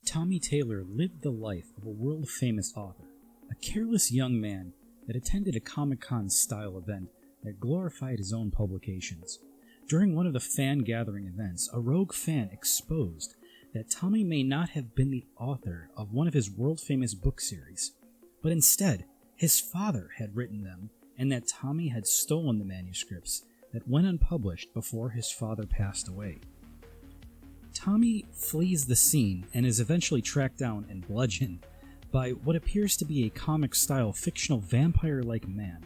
Tommy Taylor lived the life of a world-famous author, a careless young man that attended a Comic-Con style event that glorified his own publications. During one of the fan-gathering events, a rogue fan exposed that Tommy may not have been the author of one of his world-famous book series, but instead, his father had written them, and that Tommy had stolen the manuscripts that went unpublished before his father passed away. Tommy flees the scene and is eventually tracked down and bludgeoned by what appears to be a comic-style fictional vampire-like man.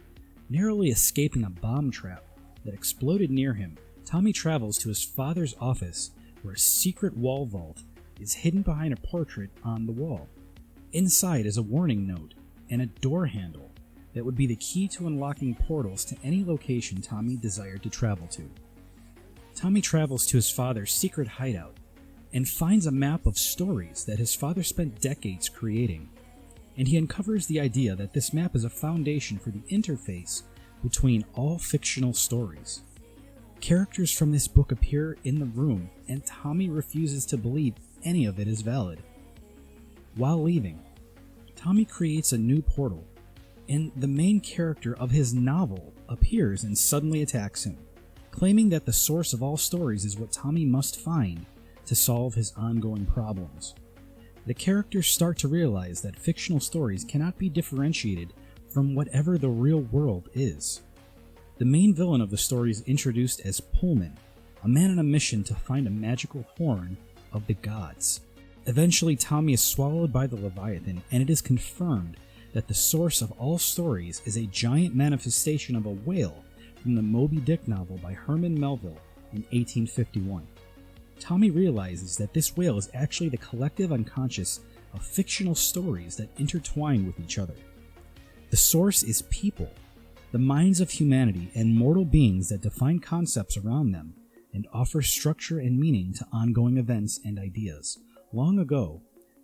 Narrowly escaping a bomb trap that exploded near him, Tommy travels to his father's office where a secret wall vault is hidden behind a portrait on the wall. Inside is a warning note and a door handle that would be the key to unlocking portals to any location Tommy desired to travel to. Tommy travels to his father's secret hideout and finds a map of stories that his father spent decades creating, and he uncovers the idea that this map is a foundation for the interface between all fictional stories. Characters from this book appear in the room, and Tommy refuses to believe any of it is valid. While leaving, Tommy creates a new portal, and the main character of his novel appears and suddenly attacks him, claiming that the source of all stories is what Tommy must find to solve his ongoing problems. The characters start to realize that fictional stories cannot be differentiated from whatever the real world is. The main villain of the story is introduced as Pullman, a man on a mission to find a magical horn of the gods. Eventually, Tommy is swallowed by the Leviathan, and it is confirmed that the source of all stories is a giant manifestation of a whale from the Moby Dick novel by Herman Melville in 1851. Tommy realizes that this whale is actually the collective unconscious of fictional stories that intertwine with each other. The source is people, the minds of humanity and mortal beings that define concepts around them and offer structure and meaning to ongoing events and ideas. Long ago,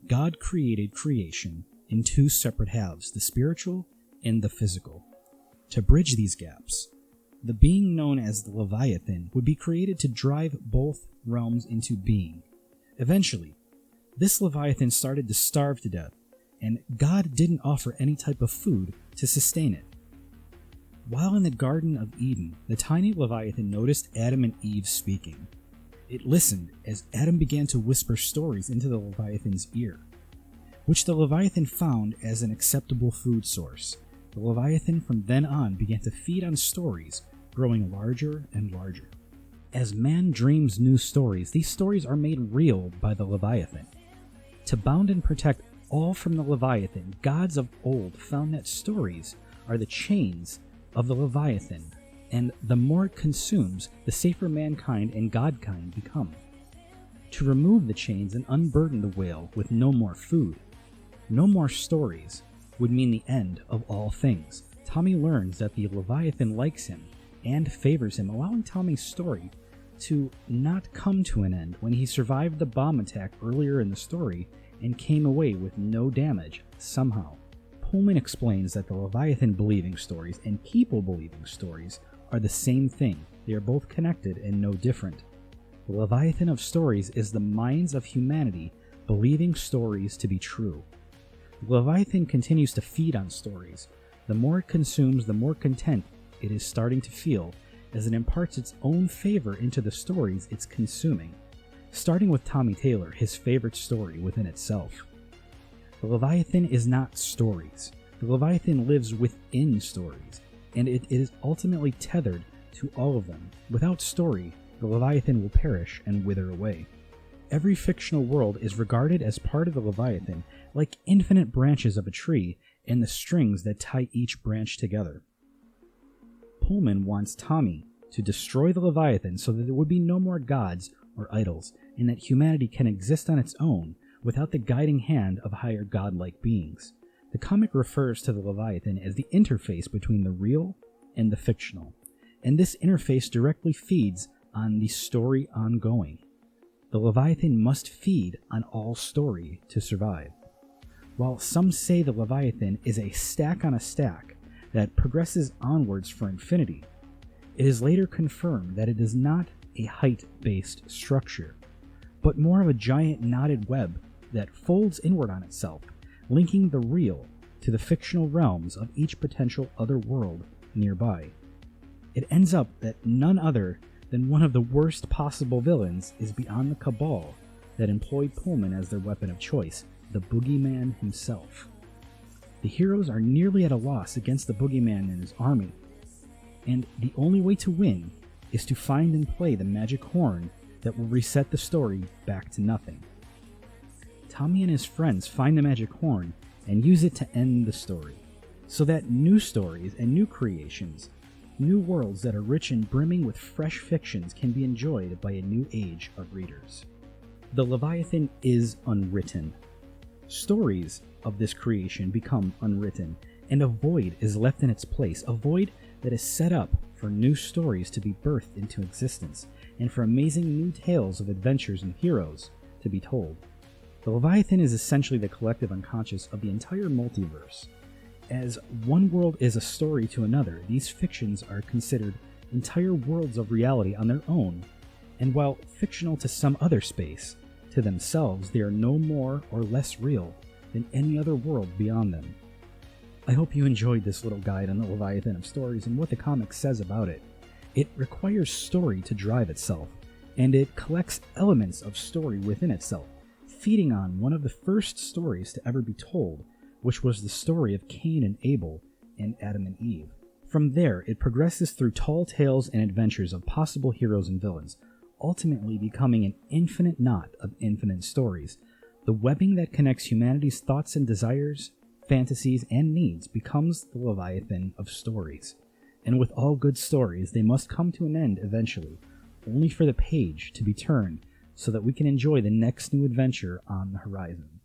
God created creation in two separate halves, the spiritual and the physical. To bridge these gaps, the being known as the Leviathan would be created to drive both realms into being. Eventually, this Leviathan started to starve to death, and God didn't offer any type of food to sustain it. While in the Garden of Eden, the tiny Leviathan noticed Adam and Eve speaking. It listened as Adam began to whisper stories into the Leviathan's ear, which the Leviathan found as an acceptable food source. The Leviathan from then on began to feed on stories, growing larger and larger. As man dreams new stories, these stories are made real by the Leviathan. To bound and protect all from the Leviathan, gods of old found that stories are the chains of the Leviathan, and the more it consumes, the safer mankind and godkind become. To remove the chains and unburden the whale with no more food, no more stories, would mean the end of all things. Tommy learns that the Leviathan likes him and favors him, allowing Tommy's story to not come to an end when he survived the bomb attack earlier in the story and came away with no damage somehow. Pullman explains that the Leviathan believing stories and people believing stories are the same thing. They are both connected and no different. The Leviathan of stories is the minds of humanity believing stories to be true. The Leviathan continues to feed on stories. The more it consumes, the more content it is starting to feel, as it imparts its own favor into the stories it's consuming, starting with Tommy Taylor, his favorite story within itself. The Leviathan is not stories. The Leviathan lives within stories, and it is ultimately tethered to all of them. Without story, the Leviathan will perish and wither away. Every fictional world is regarded as part of the Leviathan, like infinite branches of a tree and the strings that tie each branch together. Pullman wants Tommy to destroy the Leviathan so that there would be no more gods or idols, and that humanity can exist on its own without the guiding hand of higher godlike beings. The comic refers to the Leviathan as the interface between the real and the fictional, and this interface directly feeds on the story ongoing. The Leviathan must feed on all story to survive. While some say the Leviathan is a stack on a stack that progresses onwards for infinity, it is later confirmed that it is not a height-based structure, but more of a giant knotted web that folds inward on itself, linking the real to the fictional realms of each potential other world nearby. It ends up that none other than one of the worst possible villains is beyond the cabal that employed Pullman as their weapon of choice, the Boogeyman himself. The heroes are nearly at a loss against the Boogeyman and his army, and the only way to win is to find and play the magic horn that will reset the story back to nothing. Tommy and his friends find the magic horn and use it to end the story, so that new stories and new creations, new worlds that are rich and brimming with fresh fictions can be enjoyed by a new age of readers. The Leviathan is unwritten. Stories of this creation become unwritten, and a void is left in its place, a void that is set up for new stories to be birthed into existence, and for amazing new tales of adventures and heroes to be told. The Leviathan is essentially the collective unconscious of the entire multiverse. As one world is a story to another, these fictions are considered entire worlds of reality on their own, and while fictional to some other space, to themselves they are no more or less real than any other world beyond them. I hope you enjoyed this little guide on the Leviathan of stories and what the comic says about it. It requires story to drive itself, and it collects elements of story within itself, feeding on one of the first stories to ever be told, which was the story of Cain and Abel and Adam and Eve. From there, it progresses through tall tales and adventures of possible heroes and villains, ultimately becoming an infinite knot of infinite stories. The webbing that connects humanity's thoughts and desires, fantasies, and needs becomes the Leviathan of stories. And with all good stories, they must come to an end eventually, only for the page to be turned so that we can enjoy the next new adventure on the horizon.